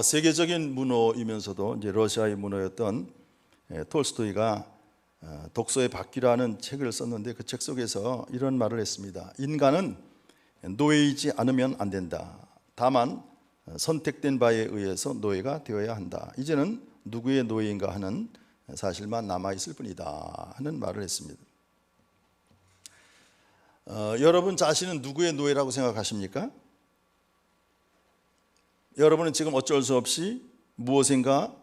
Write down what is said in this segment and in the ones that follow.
세계적인 문호이면서도 이제 러시아의 문호였던 톨스토이가 독서의 바퀴라는 책을 썼는데 그 책 속에서 이런 말을 했습니다. 인간은 노예이지 않으면 안 된다. 다만 선택된 바에 의해서 노예가 되어야 한다. 이제는 누구의 노예인가 하는 사실만 남아있을 뿐이다 하는 말을 했습니다. 여러분 자신은 누구의 노예라고 생각하십니까? 여러분은 지금 어쩔 수 없이 무엇인가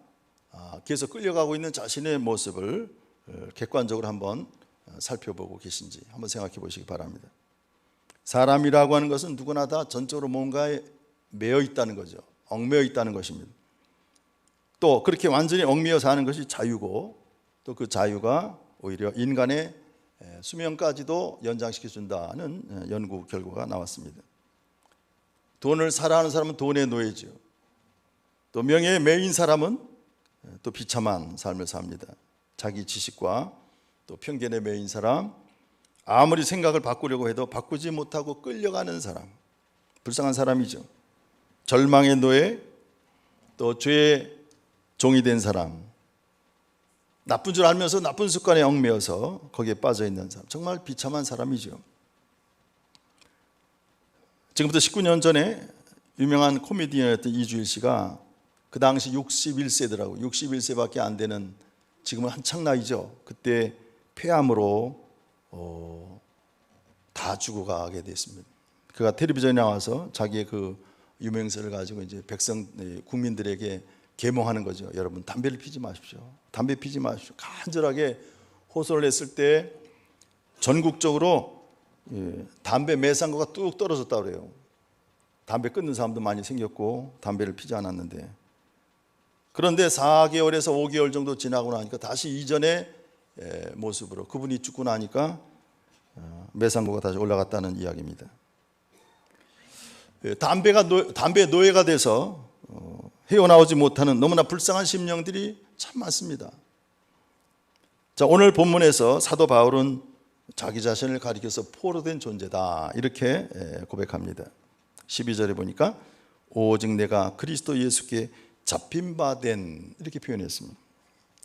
계속 끌려가고 있는 자신의 모습을 객관적으로 한번 살펴보고 계신지 한번 생각해 보시기 바랍니다. 사람이라고 하는 것은 누구나 다 전적으로 뭔가에 매여 있다는 거죠. 얽매여 있다는 것입니다. 또 그렇게 완전히 얽매여 사는 것이 자유고, 또 그 자유가 오히려 인간의 수명까지도 연장시켜 준다는 연구 결과가 나왔습니다. 돈을 사랑하는 사람은 돈의 노예죠. 또 명예의 매인 사람은 또 비참한 삶을 삽니다. 자기 지식과 또 편견에 매인 사람, 아무리 생각을 바꾸려고 해도 바꾸지 못하고 끌려가는 사람, 불쌍한 사람이죠. 절망의 노예, 또 죄의 종이 된 사람, 나쁜 줄 알면서 나쁜 습관에 얽매여서 거기에 빠져 있는 사람, 정말 비참한 사람이죠. 지금부터 19년 전에 유명한 코미디언이었던 이주일 씨가 그 당시 61세더라고요. 61세밖에 안 되는, 지금은 한창 나이죠. 그때 폐암으로 다 죽어가게 됐습니다. 그가 텔레비전에 나와서 자기의 그 유명세를 가지고 이제 국민들에게 계몽하는 거죠. 여러분 담배를 피지 마십시오. 담배 피지 마십시오. 간절하게 호소를 했을 때 전국적으로 담배 매상고가 뚝 떨어졌다고 그래요. 담배 끊는 사람도 많이 생겼고 담배를 피지 않았는데, 그런데 4개월에서 5개월 정도 지나고 나니까 다시 이전의 모습으로, 그분이 죽고 나니까 매상고가 다시 올라갔다는 이야기입니다. 담배 노예가 돼서 헤어나오지 못하는 너무나 불쌍한 심령들이 참 많습니다. 자, 오늘 본문에서 사도 바울은 자기 자신을 가리켜서 포로된 존재다 이렇게 고백합니다. 12절에 보니까 오직 내가 그리스도 예수께 잡힌 바 된, 이렇게 표현했습니다.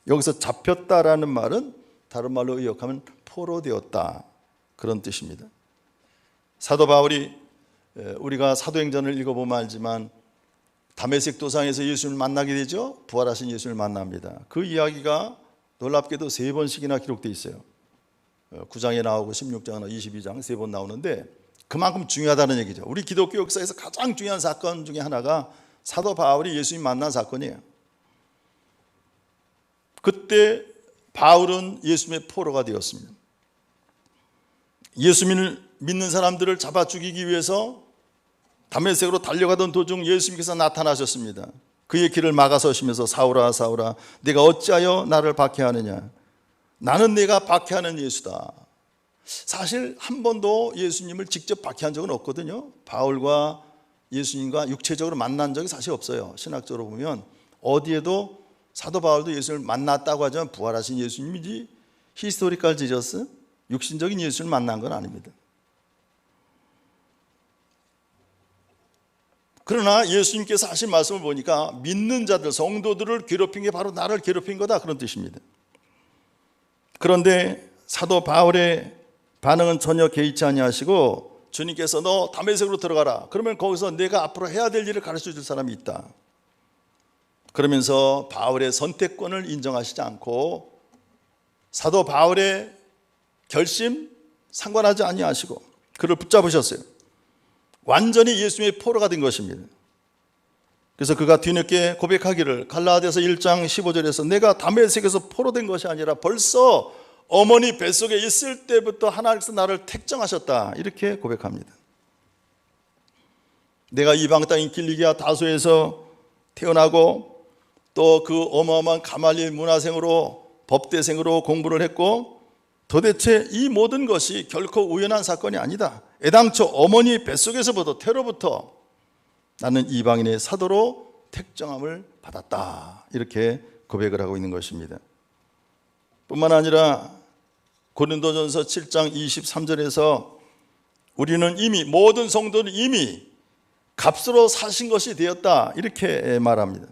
여기서 잡혔다라는 말은 다른 말로 의역하면 포로되었다, 그런 뜻입니다. 사도 바울이, 우리가 사도행전을 읽어보면 알지만 다메섹 도상에서 예수님을 만나게 되죠. 부활하신 예수님을 만납니다. 그 이야기가 놀랍게도 3번씩이나 기록되어 있어요. 9장에 나오고 16장, 22장 3번 나오는데 그만큼 중요하다는 얘기죠. 우리 기독교 역사에서 가장 중요한 사건 중에 하나가 사도 바울이 예수님 만난 사건이에요. 그때 바울은 예수님의 포로가 되었습니다. 예수님을 믿는 사람들을 잡아 죽이기 위해서 다메섹으로 달려가던 도중 예수님께서 나타나셨습니다. 그의 길을 막아서시면서 사울아 사울아 네가 어찌하여 나를 박해하느냐, 나는 네가 박해하는 예수다. 사실 한 번도 예수님을 직접 박해한 적은 없거든요. 바울과 예수님과 육체적으로 만난 적이 사실 없어요. 신학적으로 보면 어디에도 사도 바울도 예수님을 만났다고 하지만 부활하신 예수님이지 히스토리컬 지저스, 육신적인 예수님을 만난 건 아닙니다. 그러나 예수님께서 하신 말씀을 보니까 믿는 자들, 성도들을 괴롭힌 게 바로 나를 괴롭힌 거다, 그런 뜻입니다. 그런데 사도 바울의 반응은 전혀 개의치 아니하시고 주님께서 너 다메섹으로 들어가라. 그러면 거기서 내가 앞으로 해야 될 일을 가르쳐 줄 사람이 있다. 그러면서 바울의 선택권을 인정하시지 않고 사도 바울의 결심 상관하지 아니하시고 그를 붙잡으셨어요. 완전히 예수님의 포로가 된 것입니다. 그래서 그가 뒤늦게 고백하기를, 갈라디아서 1장 15절에서 내가 다메섹에서 포로된 것이 아니라 벌써 어머니 뱃속에 있을 때부터 하나님께서 나를 택정하셨다, 이렇게 고백합니다. 내가 이방 땅인 길리기아 다소에서 태어나고 또 그 어마어마한 가말리엘 문화생으로 법대생으로 공부를 했고, 도대체 이 모든 것이 결코 우연한 사건이 아니다. 애당초 어머니 뱃속에서부터 태로부터 나는 이방인의 사도로 택정함을 받았다, 이렇게 고백을 하고 있는 것입니다. 뿐만 아니라 고린도전서 7장 23절에서 우리는 이미, 모든 성도는 이미 값으로 사신 것이 되었다, 이렇게 말합니다.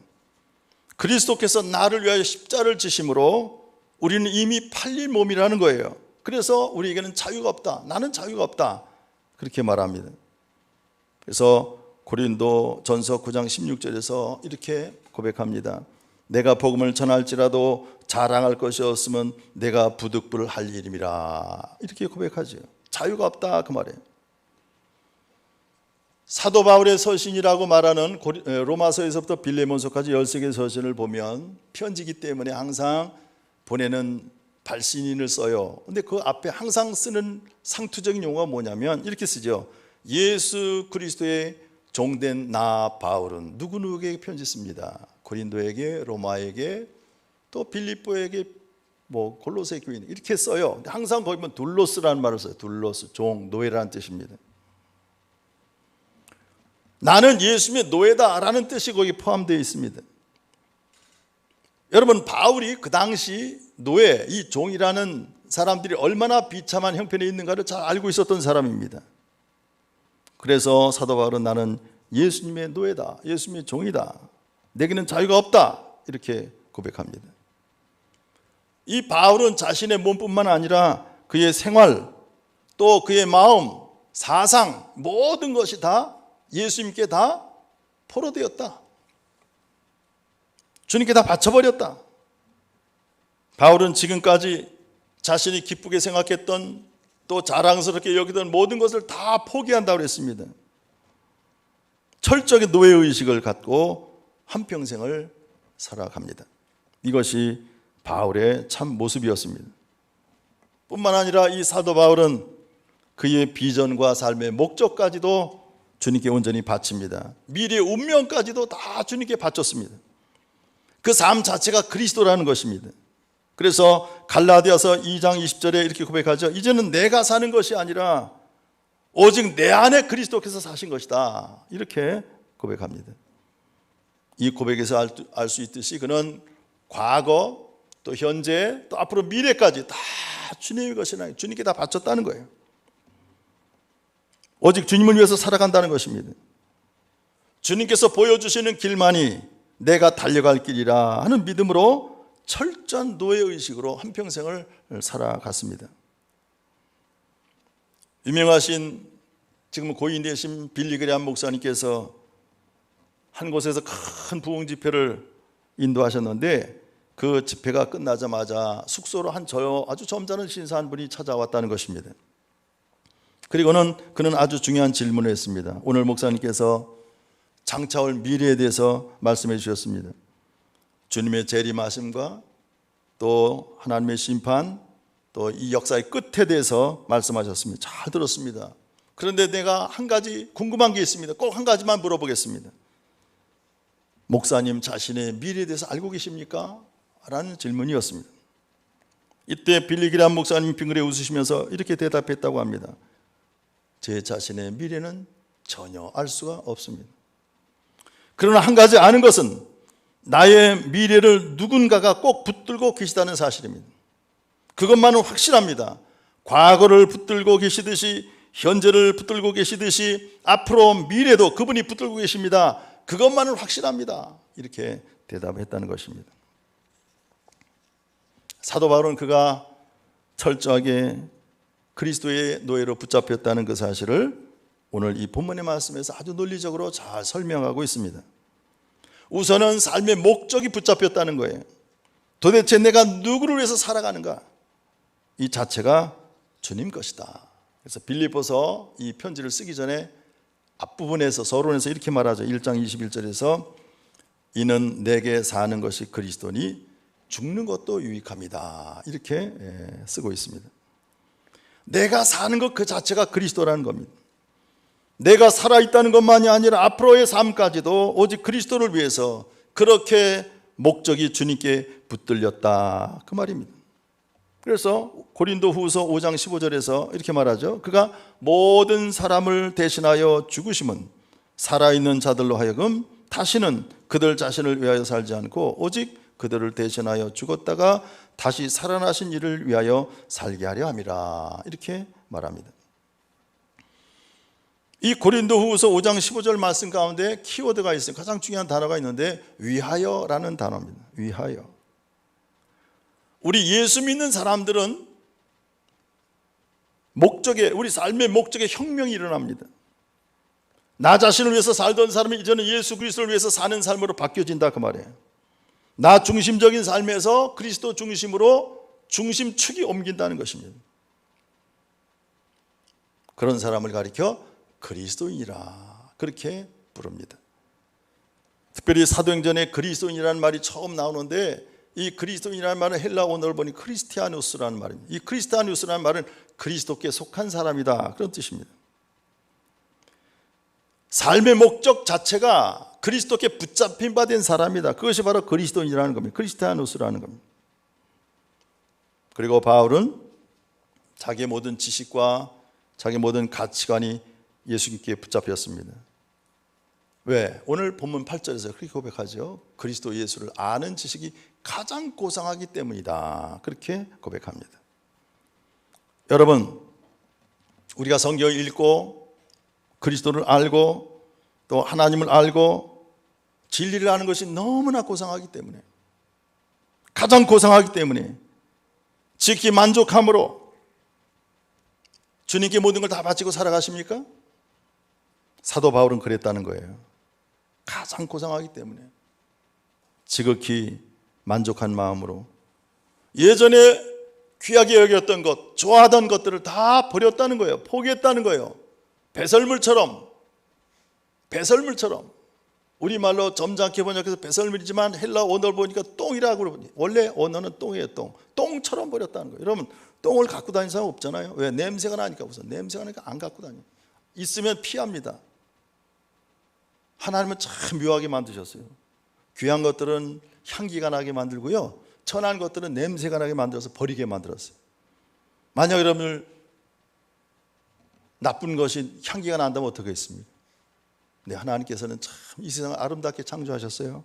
그리스도께서 나를 위하여 십자를 지심으로 우리는 이미 팔릴 몸이라는 거예요. 그래서 우리에게는 자유가 없다, 나는 자유가 없다, 그렇게 말합니다. 그래서 고린도 전서 9장 16절에서 이렇게 고백합니다. 내가 복음을 전할지라도 자랑할 것이 없으면 내가 부득불을 할 일임이라, 이렇게 고백하죠. 자유가 없다, 그 말이에요. 사도 바울의 서신이라고 말하는 로마서에서부터 빌레몬서까지 13개의 서신을 보면 편지기 때문에 항상 보내는 발신인을 써요. 근데 그 앞에 항상 쓰는 상투적인 용어가 뭐냐면 이렇게 쓰죠. 예수 그리스도의 종된 나 바울은 누구누구에게 편지 씁니다. 고린도에게, 로마에게, 또 빌립보에게, 골로새 교인, 이렇게 써요. 근데 항상 거기 보면 둘로스라는 말을 써요. 둘로스, 종, 노예라는 뜻입니다. 나는 예수님의 노예다라는 뜻이 거기 포함되어 있습니다. 여러분, 바울이 그 당시 노예, 이 종이라는 사람들이 얼마나 비참한 형편에 있는가를 잘 알고 있었던 사람입니다. 그래서 사도 바울은 나는 예수님의 노예다, 예수님의 종이다, 내게는 자유가 없다, 이렇게 고백합니다. 이 바울은 자신의 몸뿐만 아니라 그의 생활, 또 그의 마음, 사상, 모든 것이 다 예수님께 다 포로되었다, 주님께 다 바쳐버렸다. 바울은 지금까지 자신이 기쁘게 생각했던, 또 자랑스럽게 여기던 모든 것을 다 포기한다고 했습니다. 철저하게 노예의식을 갖고 한평생을 살아갑니다. 이것이 바울의 참 모습이었습니다. 뿐만 아니라 이 사도 바울은 그의 비전과 삶의 목적까지도 주님께 온전히 바칩니다. 미래의 운명까지도 다 주님께 바쳤습니다. 그 삶 자체가 그리스도라는 것입니다. 그래서 갈라디아서 2장 20절에 이렇게 고백하죠. 이제는 내가 사는 것이 아니라 오직 내 안에 그리스도께서 사신 것이다, 이렇게 고백합니다. 이 고백에서 알 수 있듯이 그는 과거, 또 현재, 또 앞으로 미래까지 다 주님의 것이나 주님께 다 바쳤다는 거예요. 오직 주님을 위해서 살아간다는 것입니다. 주님께서 보여주시는 길만이 내가 달려갈 길이라 하는 믿음으로 철저한 노예의식으로 한평생을 살아갔습니다. 유명하신, 지금 고인 되신 빌리그레암 목사님께서 한 곳에서 큰 부흥 집회를 인도하셨는데 그 집회가 끝나자마자 숙소로 아주 점잖은 신사 한 분이 찾아왔다는 것입니다. 그리고는 그는 아주 중요한 질문을 했습니다. 오늘 목사님께서 장차올 미래에 대해서 말씀해 주셨습니다. 주님의 재림하심과 또 하나님의 심판, 또 이 역사의 끝에 대해서 말씀하셨습니다. 잘 들었습니다. 그런데 내가 한 가지 궁금한 게 있습니다. 꼭 한 가지만 물어보겠습니다. 목사님 자신의 미래에 대해서 알고 계십니까? 라는 질문이었습니다. 이때 빌리그레암 목사님 빙그레 웃으시면서 이렇게 대답했다고 합니다. 제 자신의 미래는 전혀 알 수가 없습니다. 그러나 한 가지 아는 것은 나의 미래를 누군가가 꼭 붙들고 계시다는 사실입니다. 그것만은 확실합니다. 과거를 붙들고 계시듯이, 현재를 붙들고 계시듯이 앞으로 미래도 그분이 붙들고 계십니다. 그것만은 확실합니다. 이렇게 대답했다는 것입니다. 사도 바울은 그가 철저하게 그리스도의 노예로 붙잡혔다는 그 사실을 오늘 이 본문의 말씀에서 아주 논리적으로 잘 설명하고 있습니다. 우선은 삶의 목적이 붙잡혔다는 거예요. 도대체 내가 누구를 위해서 살아가는가? 이 자체가 주님 것이다. 그래서 빌립보서 이 편지를 쓰기 전에 앞부분에서 서론에서 이렇게 말하죠. 1장 21절에서 이는 내게 사는 것이 그리스도니 죽는 것도 유익함이다, 이렇게 쓰고 있습니다. 내가 사는 것 그 자체가 그리스도라는 겁니다. 내가 살아있다는 것만이 아니라 앞으로의 삶까지도 오직 그리스도를 위해서 그렇게 목적이 주님께 붙들렸다, 그 말입니다. 그래서 고린도 후서 5장 15절에서 이렇게 말하죠. 그가 모든 사람을 대신하여 죽으심은 살아있는 자들로 하여금 다시는 그들 자신을 위하여 살지 않고 오직 그들을 대신하여 죽었다가 다시 살아나신 이를 위하여 살게 하려 함이라, 이렇게 말합니다. 이 고린도후서 5장 15절 말씀 가운데 키워드가 있어요. 가장 중요한 단어가 있는데 위하여라는 단어입니다. 위하여. 우리 예수 믿는 사람들은 우리 삶의 목적에 혁명이 일어납니다. 나 자신을 위해서 살던 사람이 이제는 예수 그리스도를 위해서 사는 삶으로 바뀌어진다 그 말이에요. 나 중심적인 삶에서 그리스도 중심으로 중심축이 옮긴다는 것입니다. 그런 사람을 가리켜 그리스도인이라 그렇게 부릅니다. 특별히 사도행전에 그리스도인이라는 말이 처음 나오는데 이 그리스도인이라는 말은 헬라 원어를 보니 크리스티아누스라는 말입니다. 이 크리스티아누스라는 말은 그리스도께 속한 사람이다 그런 뜻입니다. 삶의 목적 자체가 그리스도께 붙잡힌 바 된 사람이다. 그것이 바로 그리스도인이라는 겁니다. 크리스티아누스라는 겁니다. 그리고 바울은 자기의 모든 지식과 자기의 모든 가치관이 예수님께 붙잡혔습니다. 왜? 오늘 본문 8절에서 그렇게 고백하죠. 그리스도 예수를 아는 지식이 가장 고상하기 때문이다. 그렇게 고백합니다. 여러분, 우리가 성경을 읽고 그리스도를 알고 또 하나님을 알고 진리를 아는 것이 너무나 고상하기 때문에, 가장 고상하기 때문에 지극히 만족함으로 주님께 모든 걸 다 바치고 살아가십니까? 사도 바울은 그랬다는 거예요. 가장 고상하기 때문에 지극히 만족한 마음으로 예전에 귀하게 여겼던 것, 좋아하던 것들을 다 버렸다는 거예요. 포기했다는 거예요. 배설물처럼 우리말로 점잖게 번역해서 배설물이지만 헬라 언어를 보니까 똥이라고 그러거든요. 원래 언어는 똥이에요. 똥처럼 버렸다는 거예요. 여러분, 똥을 갖고 다니는 사람 없잖아요. 왜? 냄새가 나니까. 우선 냄새가 나니까 안 갖고 다녀요. 있으면 피합니다. 하나님은 참 묘하게 만드셨어요. 귀한 것들은 향기가 나게 만들고요, 천한 것들은 냄새가 나게 만들어서 버리게 만들었어요. 만약 여러분을 나쁜 것이 향기가 난다면 어떻게 했습니까? 네, 하나님께서는 참 이 세상을 아름답게 창조하셨어요.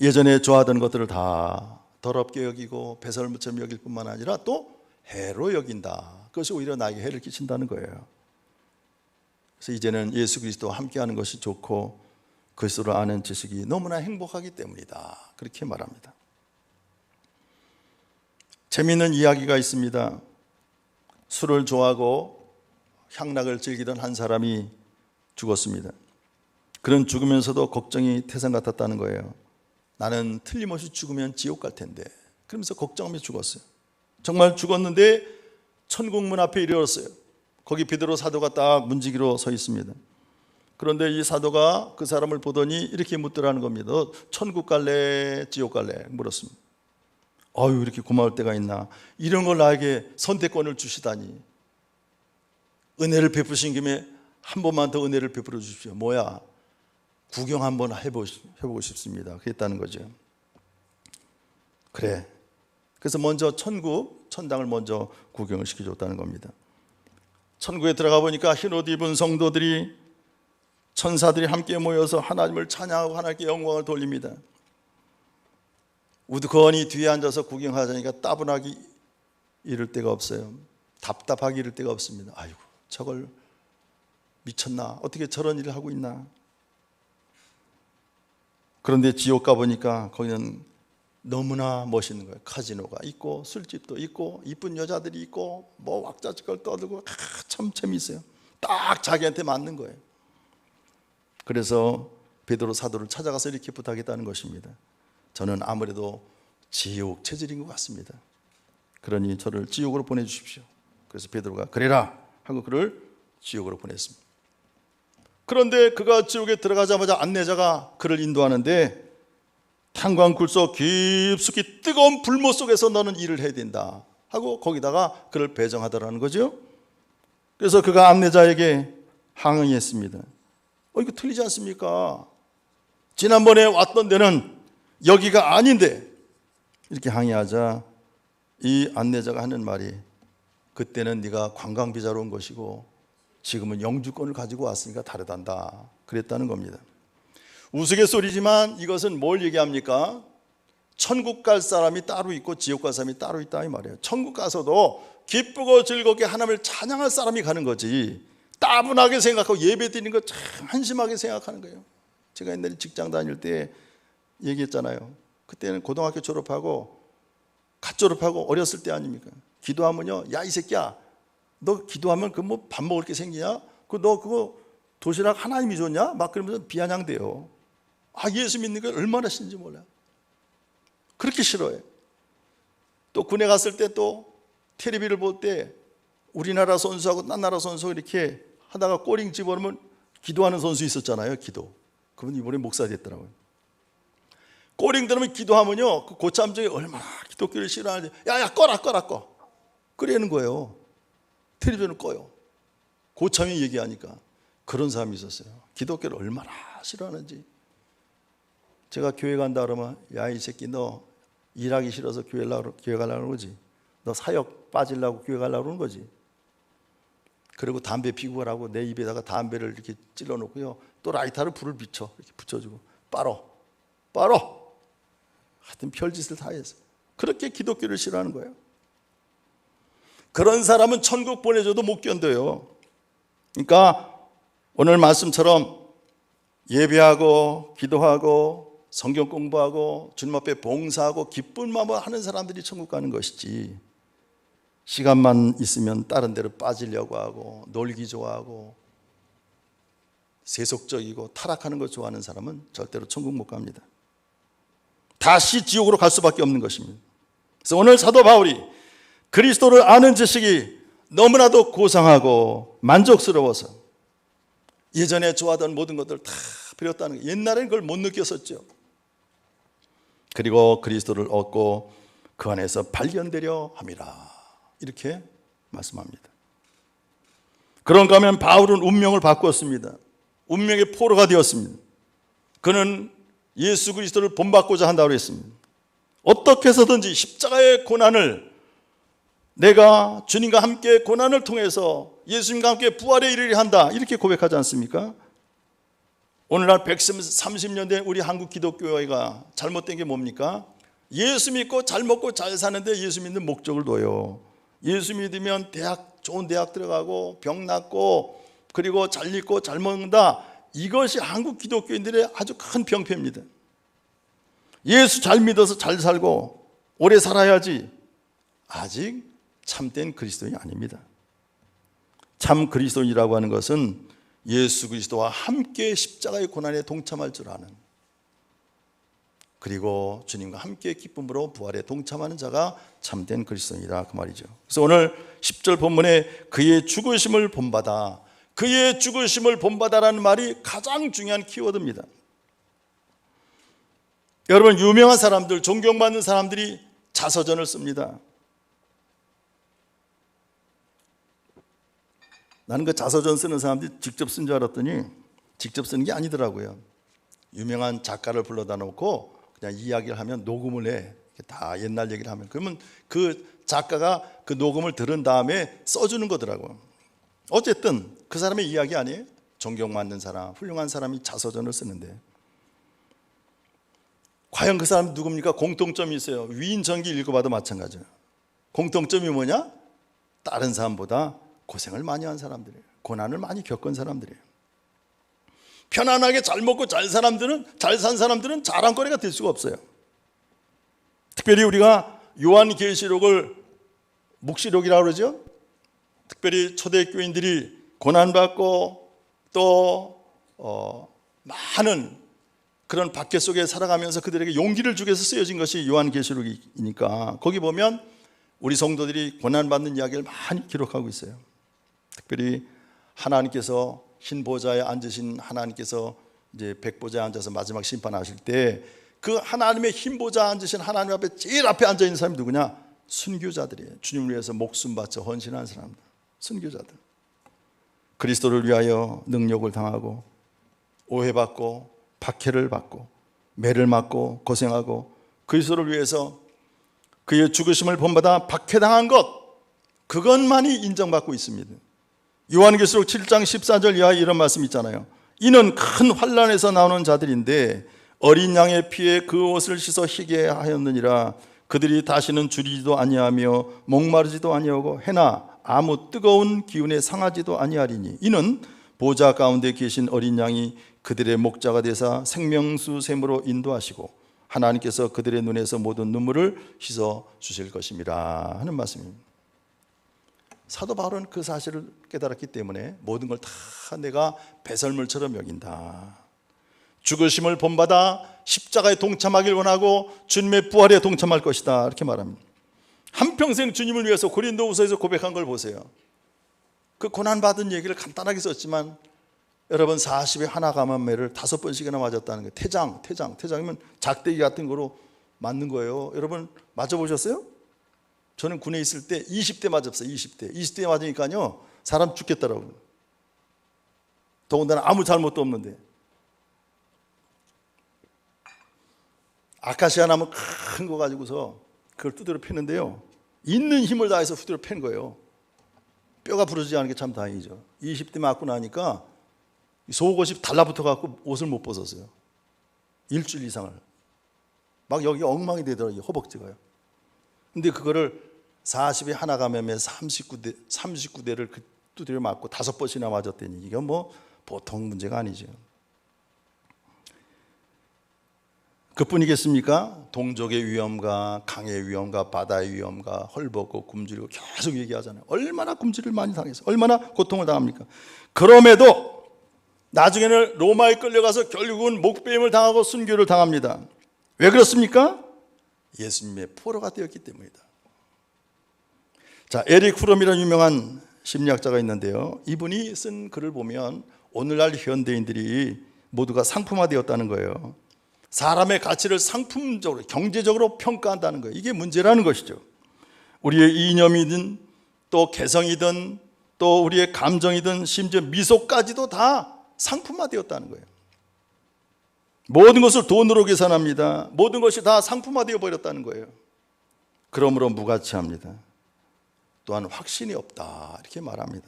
예전에 좋아하던 것들을 다 더럽게 여기고 배설물처럼 여길 뿐만 아니라 또 해로 여긴다. 그것이 오히려 나에게 해를 끼친다는 거예요. 그래서 이제는 예수 그리스도와 함께하는 것이 좋고 그리스도를 아는 지식이 너무나 행복하기 때문이다. 그렇게 말합니다. 재미있는 이야기가 있습니다. 술을 좋아하고 향락을 즐기던 한 사람이 죽었습니다. 그런 죽으면서도 걱정이 태산 같았다는 거예요. 나는 틀림없이 죽으면 지옥 갈 텐데, 그러면서 걱정하면서 죽었어요. 정말 죽었는데 천국 문 앞에 이르렀어요. 거기 베드로 사도가 딱 문지기로 서 있습니다. 그런데 이 사도가 그 사람을 보더니 이렇게 묻더라는 겁니다. 너 천국 갈래 지옥 갈래? 물었습니다. 아유, 이렇게 고마울 때가 있나. 이런 걸 나에게 선택권을 주시다니. 은혜를 베푸신 김에 한 번만 더 은혜를 베풀어 주십시오. 뭐야? 구경 한번 해보고 싶습니다. 그랬다는 거죠. 그래. 그래서 먼저 천당을 먼저 구경을 시켜줬다는 겁니다. 천국에 들어가 보니까 흰옷 입은 성도들이, 천사들이 함께 모여서 하나님을 찬양하고 하나님께 영광을 돌립니다. 우두커니 뒤에 앉아서 구경하자니까 따분하기 이를 데가 없어요. 답답하기 이를 데가 없습니다. 아이고, 저걸 미쳤나? 어떻게 저런 일을 하고 있나? 그런데 지옥 가보니까 거기는 너무나 멋있는 거예요. 카지노가 있고 술집도 있고 이쁜 여자들이 있고 뭐 왁자지껄 떠들고 참 재미있어요. 딱 자기한테 맞는 거예요. 그래서 베드로 사도를 찾아가서 이렇게 부탁했다는 것입니다. 저는 아무래도 지옥 체질인 것 같습니다. 그러니 저를 지옥으로 보내주십시오. 그래서 베드로가 그래라 하고 그를 지옥으로 보냈습니다. 그런데 그가 지옥에 들어가자마자 안내자가 그를 인도하는데, 탄광굴 속 깊숙이 뜨거운 불못 속에서 너는 일을 해야 된다 하고 거기다가 그를 배정하더라는 거죠. 그래서 그가 안내자에게 항의했습니다. 이거 틀리지 않습니까? 지난번에 왔던 데는 여기가 아닌데. 이렇게 항의하자 이 안내자가 하는 말이, 그때는 네가 관광비자로 온 것이고 지금은 영주권을 가지고 왔으니까 다르단다. 그랬다는 겁니다. 우스갯소리지만 이것은 뭘 얘기합니까? 천국 갈 사람이 따로 있고 지옥 갈 사람이 따로 있다 이 말이에요. 천국 가서도 기쁘고 즐겁게 하나님을 찬양할 사람이 가는 거지, 따분하게 생각하고 예배 드리는 거 참 한심하게 생각하는 거예요. 제가 옛날에 직장 다닐 때 얘기했잖아요. 그때는 고등학교 졸업하고 갓 졸업하고 어렸을 때 아닙니까? 기도하면요, 야 이 새끼야, 너 기도하면 그 뭐 밥 먹을 게 생기냐? 너 그거 도시락 하나님이 줬냐? 막 그러면서 비아냥대요. 예수 믿는 게 얼마나 싫은지 몰라요. 그렇게 싫어해. 또 군에 갔을 때 또 텔레비를 볼 때 우리나라 선수하고 딴 나라 선수 이렇게 하다가 꼬링 집어넣으면 기도하는 선수 있었잖아요. 기도. 그분 이번에 목사 됐더라고요. 꼬링 들으면 기도하면요, 그 고참적이 얼마나 기독교를 싫어하는지, 야야 꺼라 그러는 거예요. 텔레비전을 꺼요. 고참이 얘기하니까. 그런 사람이 있었어요. 기독교를 얼마나 싫어하는지. 제가 교회 간다 그러면, 야 이 새끼 너 일하기 싫어서 교회 가려고 그러지, 너 사역 빠지려고 교회 가려고 그러는 거지. 그리고 담배 피고 가라고 내 입에다가 담배를 이렇게 찔러 놓고요, 또 라이터를 불을 비춰 이렇게 붙여주고, 빨어 하여튼 별짓을 다 했어요. 그렇게 기독교를 싫어하는 거예요. 그런 사람은 천국 보내줘도 못 견뎌요. 그러니까 오늘 말씀처럼 예배하고 기도하고 성경 공부하고 주님 앞에 봉사하고 기쁜 마음으로 하는 사람들이 천국 가는 것이지, 시간만 있으면 다른 데로 빠지려고 하고 놀기 좋아하고 세속적이고 타락하는 걸 좋아하는 사람은 절대로 천국 못 갑니다. 다시 지옥으로 갈 수밖에 없는 것입니다. 그래서 오늘 사도 바울이 그리스도를 아는 지식이 너무나도 고상하고 만족스러워서 예전에 좋아하던 모든 것들을 다 버렸다는 거예요. 옛날에는 그걸 못 느꼈었죠. 그리고 그리스도를 얻고 그 안에서 발견되려 함이라, 이렇게 말씀합니다. 그런가 하면 바울은 운명을 바꾸었습니다. 운명의 포로가 되었습니다. 그는 예수 그리스도를 본받고자 한다고 했습니다. 어떻게 해서든지 십자가의 고난을, 내가 주님과 함께 고난을 통해서 예수님과 함께 부활에 이르려 한다, 이렇게 고백하지 않습니까? 오늘날 130년 된 우리 한국 기독교회가 잘못된 게 뭡니까? 예수 믿고 잘 먹고 잘 사는데 예수 믿는 목적을 둬요. 예수 믿으면 좋은 대학 들어가고 병 낫고 그리고 잘 입고 잘 먹는다, 이것이 한국 기독교인들의 아주 큰 병폐입니다. 예수 잘 믿어서 잘 살고 오래 살아야지, 아직 참된 그리스도인이 아닙니다. 참 그리스도인이라고 하는 것은 예수 그리스도와 함께 십자가의 고난에 동참할 줄 아는, 그리고 주님과 함께 기쁨으로 부활에 동참하는 자가 참된 그리스도인이다, 그 말이죠. 그래서 오늘 10절 본문에 그의 죽으심을 본받아, 그의 죽으심을 본받아라는 말이 가장 중요한 키워드입니다. 여러분, 유명한 사람들, 존경받는 사람들이 자서전을 씁니다. 나는 그 자서전 쓰는 사람들이 직접 쓴 줄 알았더니 직접 쓰는 게 아니더라고요. 유명한 작가를 불러다 놓고 그냥 이야기를 하면 녹음을 해. 다 옛날 얘기를 하면, 그러면 그 작가가 그 녹음을 들은 다음에 써주는 거더라고요. 어쨌든 그 사람의 이야기 아니에요? 존경받는 사람, 훌륭한 사람이 자서전을 쓰는데, 과연 그 사람 누굽니까? 공통점이 있어요. 위인전기 읽어봐도 마찬가지예요. 공통점이 뭐냐? 다른 사람보다 고생을 많이 한 사람들이에요. 고난을 많이 겪은 사람들이에요. 편안하게 잘 먹고 잘 산 사람들은 자랑거리가 될 수가 없어요. 특별히 우리가 요한계시록을 묵시록이라고 그러죠. 특별히 초대교인들이 고난받고 또 많은 그런 박해 속에 살아가면서 그들에게 용기를 주기 위해서 쓰여진 것이 요한계시록이니까, 거기 보면 우리 성도들이 고난받는 이야기를 많이 기록하고 있어요. 특별히 하나님께서 흰 보좌에 앉으신 하나님께서 이제 백보좌에 앉아서 마지막 심판하실 때 그 하나님의 흰 보좌에 앉으신 하나님 앞에 제일 앞에 앉아 있는 사람이 누구냐? 순교자들이에요. 주님을 위해서 목숨 바쳐 헌신한 사람들, 순교자들. 그리스도를 위하여 능욕을 당하고 오해받고 박해를 받고 매를 맞고 고생하고 그리스도를 위해서 그의 죽으심을 본받아 박해당한 것, 그것만이 인정받고 있습니다. 요한계시록 7장 14절 이하에 이런 말씀 있잖아요. 이는 큰 환난에서 나오는 자들인데 어린 양의 피에 그 옷을 씻어 희게 하였느니라. 그들이 다시는 줄이지도 아니하며 목마르지도 아니하고 해나 아무 뜨거운 기운에 상하지도 아니하리니 이는 보좌 가운데 계신 어린 양이 그들의 목자가 되사 생명수 샘으로 인도하시고 하나님께서 그들의 눈에서 모든 눈물을 씻어 주실 것입니다 하는 말씀입니다. 사도 바울은 그 사실을 깨달았기 때문에 모든 걸 다 내가 배설물처럼 여긴다. 죽으심을 본받아 십자가에 동참하길 원하고 주님의 부활에 동참할 것이다 이렇게 말합니다. 한평생 주님을 위해서 고린도후서에서 고백한 걸 보세요. 그 고난받은 얘기를 간단하게 썼지만 여러분 40에 하나 감염매를 5번씩이나 맞았다는 거예요. 태장이면 작대기 같은 거로 맞는 거예요. 여러분 맞아보셨어요? 저는 군에 있을 때 20대 맞았어요. 20대 맞으니까요 사람 죽겠더라고요. 더군다나 아무 잘못도 없는데. 아카시아 나무 큰 거 가지고서 그걸 두드려 패는데요 있는 힘을 다해서 두드려 팬 거예요. 뼈가 부러지지 않은 게 참 다행이죠. 20대 맞고 나니까 속옷이 달라붙어 갖고 옷을 못 벗었어요. 일주일 이상을. 막 여기 엉망이 되더라고요. 허벅지가요. 근데 그거를 40에 하나 감염에 39대를 두드려 맞고 5번씩이나 맞았더니 이게 뭐 보통 문제가 아니죠. 그뿐이겠습니까? 동족의 위험과 강의 위험과 바다의 위험과 헐벗고 굶주리고 계속 얘기하잖아요. 얼마나 굶주리를 많이 당했어요. 얼마나 고통을 당합니까? 그럼에도 나중에는 로마에 끌려가서 결국은 목배임을 당하고 순교를 당합니다. 왜 그렇습니까? 예수님의 포로가 되었기 때문이다. 자, 에릭 프롬이라는 유명한 심리학자가 있는데요 이분이 쓴 글을 보면 오늘날 현대인들이 모두가 상품화되었다는 거예요. 사람의 가치를 상품적으로 경제적으로 평가한다는 거예요. 이게 문제라는 것이죠. 우리의 이념이든 또 개성이든 또 우리의 감정이든 심지어 미소까지도 다 상품화되었다는 거예요. 모든 것을 돈으로 계산합니다. 모든 것이 다 상품화되어 버렸다는 거예요. 그러므로 무가치합니다. 또한 확신이 없다 이렇게 말합니다.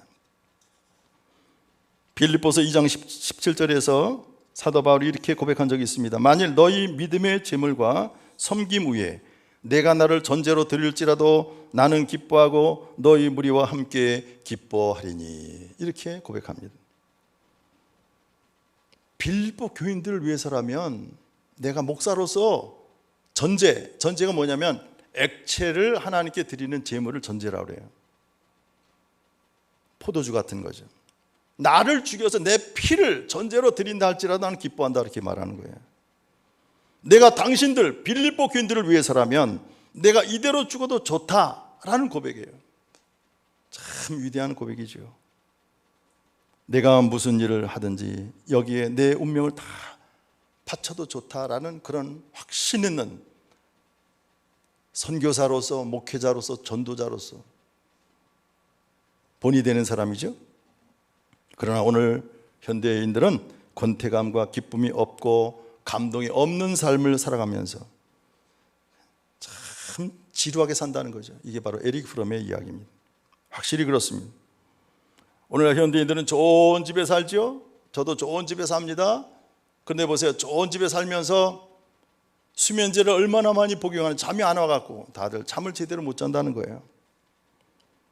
빌립보서 2장 17절에서 사도 바울이 이렇게 고백한 적이 있습니다. 만일 너희 믿음의 제물과 섬김 위에 내가 나를 전제로 드릴지라도 나는 기뻐하고 너희 무리와 함께 기뻐하리니 이렇게 고백합니다. 빌립보 교인들을 위해서라면 내가 목사로서 전제가 뭐냐면 액체를 하나님께 드리는 제물을 전제라고 그래요. 포도주 같은 거죠. 나를 죽여서 내 피를 전제로 드린다 할지라도 나는 기뻐한다 이렇게 말하는 거예요. 내가 당신들 빌립보 교인들을 위해서라면 내가 이대로 죽어도 좋다라는 고백이에요. 참 위대한 고백이죠. 내가 무슨 일을 하든지 여기에 내 운명을 다 바쳐도 좋다라는 그런 확신 있는 선교사로서 목회자로서 전도자로서 본이 되는 사람이죠. 그러나 오늘 현대인들은 권태감과 기쁨이 없고 감동이 없는 삶을 살아가면서 참 지루하게 산다는 거죠. 이게 바로 에릭 프롬의 이야기입니다. 확실히 그렇습니다. 오늘 현대인들은 좋은 집에 살죠. 저도 좋은 집에 삽니다. 그런데 보세요. 좋은 집에 살면서 수면제를 얼마나 많이 복용하는지 잠이 안 와갖고 다들 잠을 제대로 못 잔다는 거예요.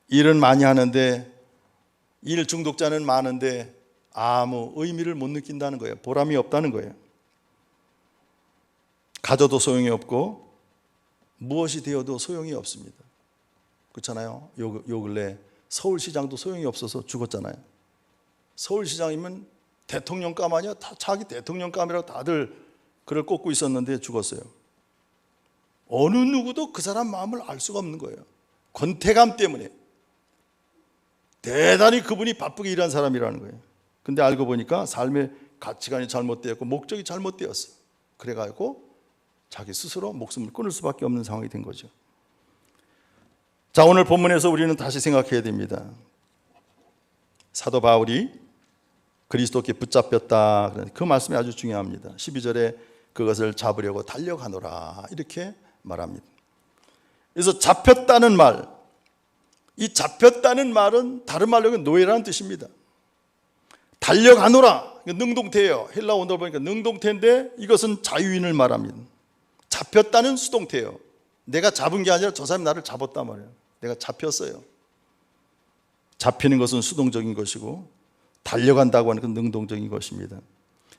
일은 많이 하는데 일 중독자는 많은데 아무 의미를 못 느낀다는 거예요. 보람이 없다는 거예요. 가져도 소용이 없고 무엇이 되어도 소용이 없습니다. 그렇잖아요. 요 근래 서울시장도 소용이 없어서 죽었잖아요. 서울시장이면 대통령감 아니야? 자기 대통령감이라고 다들 글을 꽂고 있었는데 죽었어요. 어느 누구도 그 사람 마음을 알 수가 없는 거예요. 권태감 때문에. 대단히 그분이 바쁘게 일한 사람이라는 거예요. 근데 알고 보니까 삶의 가치관이 잘못되었고 목적이 잘못되었어요. 그래가지고 자기 스스로 목숨을 끊을 수밖에 없는 상황이 된 거죠. 자, 오늘 본문에서 우리는 다시 생각해야 됩니다. 사도 바울이 그리스도께 붙잡혔다. 그 말씀이 아주 중요합니다. 12절에 그것을 잡으려고 달려가노라 이렇게 말합니다. 그래서 잡혔다는 말, 이 잡혔다는 말은 다른 말로 노예라는 뜻입니다. 달려가노라, 능동태예요. 헬라 원어로 보니까 능동태인데 이것은 자유인을 말합니다. 잡혔다는 수동태예요. 내가 잡은 게 아니라 저 사람이 나를 잡았단 말이에요. 내가 잡혔어요. 잡히는 것은 수동적인 것이고 달려간다고 하는 건 능동적인 것입니다.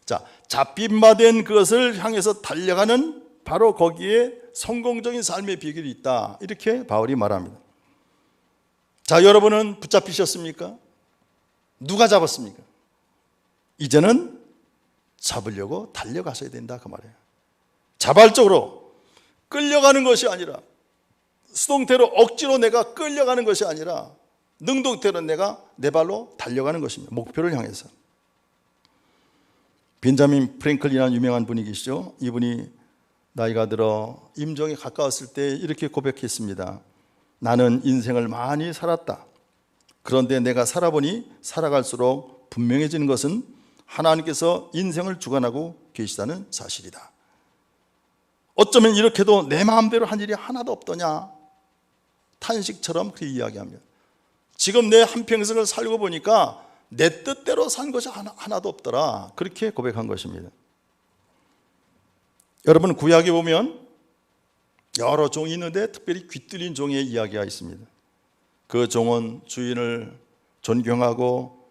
자, 잡힌 바 된 그것을 향해서 달려가는 바로 거기에 성공적인 삶의 비결이 있다. 이렇게 바울이 말합니다. 자, 여러분은 붙잡히셨습니까? 누가 잡았습니까? 이제는 잡으려고 달려가셔야 된다 그 말이에요. 자발적으로 끌려가는 것이 아니라, 수동태로 억지로 내가 끌려가는 것이 아니라 능동태로 내가 내 발로 달려가는 것입니다. 목표를 향해서. 벤자민 프랭클린이라는 유명한 분이 계시죠. 이분이 나이가 들어 임종에 가까웠을 때 이렇게 고백했습니다. 나는 인생을 많이 살았다. 그런데 내가 살아보니 살아갈수록 분명해지는 것은 하나님께서 인생을 주관하고 계시다는 사실이다. 어쩌면 이렇게도 내 마음대로 한 일이 하나도 없더냐, 탄식처럼 그렇게 이야기합니다. 지금 내 한평생을 살고 보니까 내 뜻대로 산 것이 하나도 없더라, 그렇게 고백한 것입니다. 여러분, 구약에 보면 여러 종이 있는데 특별히 귀뚫린 종의 이야기가 있습니다. 그 종은 주인을 존경하고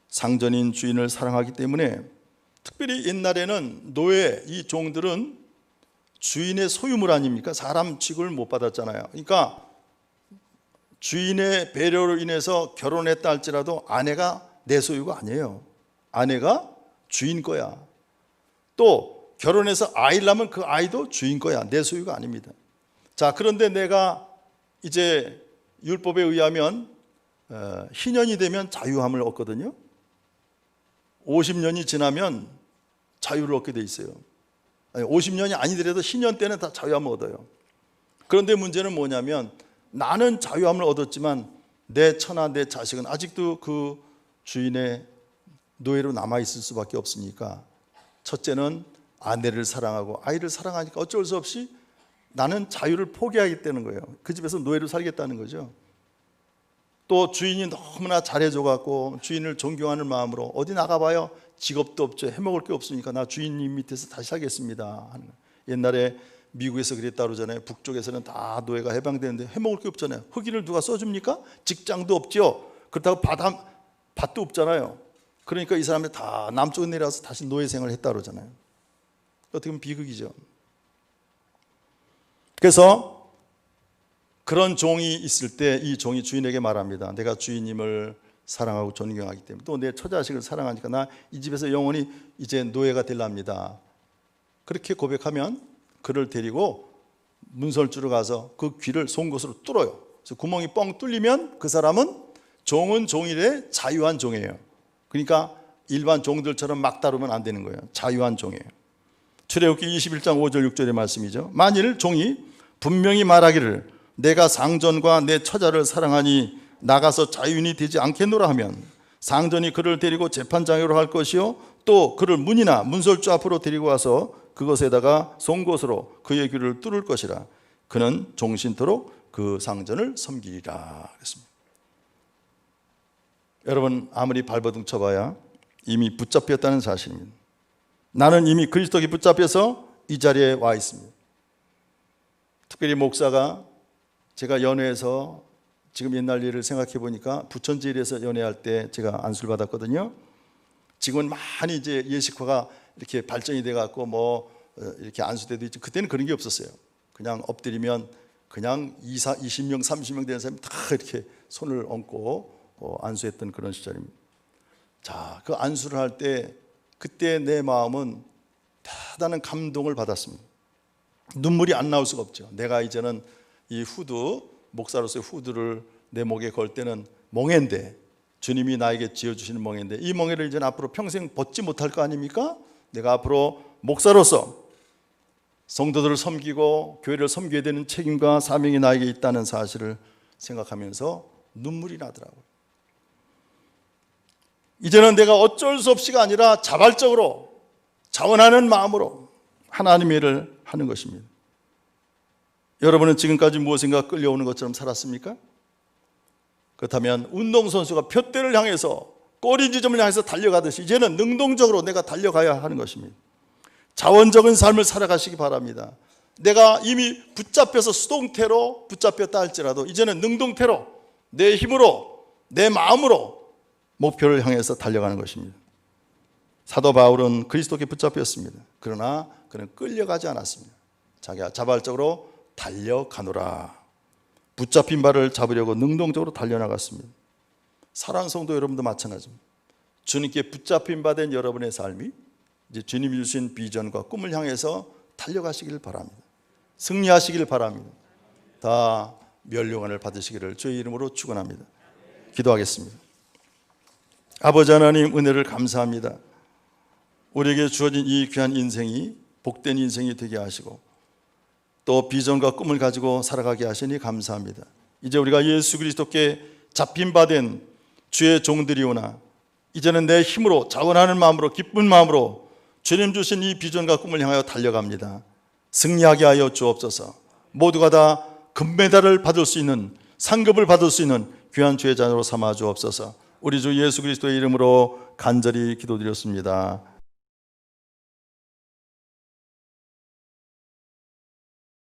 상전인 주인을 사랑하기 때문에, 특별히 옛날에는 노예, 이 종들은 주인의 소유물 아닙니까? 사람 취급을 못 받았잖아요. 그러니까 주인의 배려로 인해서 결혼했다 할지라도 아내가 내 소유가 아니에요. 아내가 주인 거야. 또 결혼해서 아이를 낳으면 그 아이도 주인 거야. 내 소유가 아닙니다. 자, 그런데 내가 이제 율법에 의하면 희년이 되면 자유함을 얻거든요. 50년이 지나면 자유를 얻게 돼 있어요. 아니, 50년이 아니더라도 희년 때는 다 자유함을 얻어요. 그런데 문제는 뭐냐면, 나는 자유함을 얻었지만 내 처나 내 자식은 아직도 그 주인의 노예로 남아있을 수밖에 없으니까, 첫째는 아내를 사랑하고 아이를 사랑하니까 어쩔 수 없이 나는 자유를 포기하겠다는 거예요. 그 집에서 노예로 살겠다는 거죠. 또 주인이 너무나 잘해줘갖고 주인을 존경하는 마음으로 어디 나가봐요, 직업도 없죠, 해먹을 게 없으니까 나 주인님 밑에서 다시 살겠습니다. 옛날에 미국에서 그랬다 그러잖아요. 북쪽에서는 다 노예가 해방되는데 해먹을 게 없잖아요. 흑인을 누가 써줍니까? 직장도 없죠. 그렇다고 밭도 없잖아요. 그러니까 이 사람들 다 남쪽에 내려와서 다시 노예 생활을 했다 그러잖아요. 어떻게 보면 비극이죠. 그래서 그런 종이 있을 때 이 종이 주인에게 말합니다. 내가 주인님을 사랑하고 존경하기 때문에, 또 내 처자식을 사랑하니까 나 이 집에서 영원히 이제 노예가 되랍니다. 그렇게 고백하면 그를 데리고 문설주로 가서 그 귀를 송곳으로 뚫어요. 그래서 구멍이 뻥 뚫리면 그 사람은 종은 종이래 자유한 종이에요. 그러니까 일반 종들처럼 막 다루면 안 되는 거예요. 자유한 종이에요. 출애굽기 21장 5절 6절의 말씀이죠. 만일 종이 분명히 말하기를 내가 상전과 내 처자를 사랑하니 나가서 자유인이 되지 않겠노라 하면, 상전이 그를 데리고 재판장으로 할 것이요, 또 그를 문이나 문설주 앞으로 데리고 와서 그것에다가 송곳으로 그의 귀를 뚫을 것이라. 그는 종신토록 그 상전을 섬기리라 그랬습니다. 여러분, 아무리 발버둥 쳐봐야 이미 붙잡혔다는 사실입니다. 나는 이미 그리스도께 붙잡혀서 이 자리에 와 있습니다. 특별히 목사가, 제가 연회에서 지금 옛날 일을 생각해 보니까 부천제일에서 연회할 때 제가 안수를 받았거든요. 지금은 많이 이제 예식화가 이렇게 발전이 돼 갖고 뭐 이렇게 안수대도 있죠. 그때는 그런 게 없었어요. 그냥 엎드리면 그냥 20명 30명 되는 사람이 다 이렇게 손을 얹고 안수했던 그런 시절입니다. 자, 그 안수를 할 때 그때 내 마음은 대단한 감동을 받았습니다. 눈물이 안 나올 수가 없죠. 내가 이제는 이 후드, 목사로서의 후드를 내 목에 걸 때는 멍에인데, 주님이 나에게 지어주시는 멍에인데, 이 멍에를 이제 앞으로 평생 벗지 못할 거 아닙니까? 내가 앞으로 목사로서 성도들을 섬기고 교회를 섬겨야 되는 책임과 사명이 나에게 있다는 사실을 생각하면서 눈물이 나더라고요. 이제는 내가 어쩔 수 없이가 아니라 자발적으로 자원하는 마음으로 하나님의 일을 하는 것입니다. 여러분은 지금까지 무엇인가 끌려오는 것처럼 살았습니까? 그렇다면 운동선수가 푯대를 향해서, 꼬리 지점을 향해서 달려가듯이 이제는 능동적으로 내가 달려가야 하는 것입니다. 자원적인 삶을 살아가시기 바랍니다. 내가 이미 붙잡혀서 수동태로 붙잡혔다 할지라도 이제는 능동태로 내 힘으로 내 마음으로 목표를 향해서 달려가는 것입니다. 사도 바울은 그리스도께 붙잡혔습니다. 그러나 그는 끌려가지 않았습니다. 자기가 자발적으로 달려가노라. 붙잡힌 바를 잡으려고 능동적으로 달려나갔습니다. 사랑하는 성도 여러분도 마찬가지입니다. 주님께 붙잡힌 바 된 여러분의 삶이 이제 주님이 주신 비전과 꿈을 향해서 달려가시길 바랍니다. 승리하시길 바랍니다. 다 멸류관을 받으시기를 주의 이름으로 축원합니다. 기도하겠습니다. 아버지 하나님, 은혜를 감사합니다. 우리에게 주어진 이 귀한 인생이 복된 인생이 되게 하시고 또 비전과 꿈을 가지고 살아가게 하시니 감사합니다. 이제 우리가 예수 그리스도께 잡힌 바 된 주의 종들이오나 이제는 내 힘으로 자원하는 마음으로 기쁜 마음으로 주님 주신 이 비전과 꿈을 향하여 달려갑니다. 승리하게 하여 주옵소서. 모두가 다 금메달을 받을 수 있는, 상급을 받을 수 있는 귀한 주의 자녀로 삼아 주옵소서. 우리 주 예수 그리스도의 이름으로 간절히 기도드렸습니다.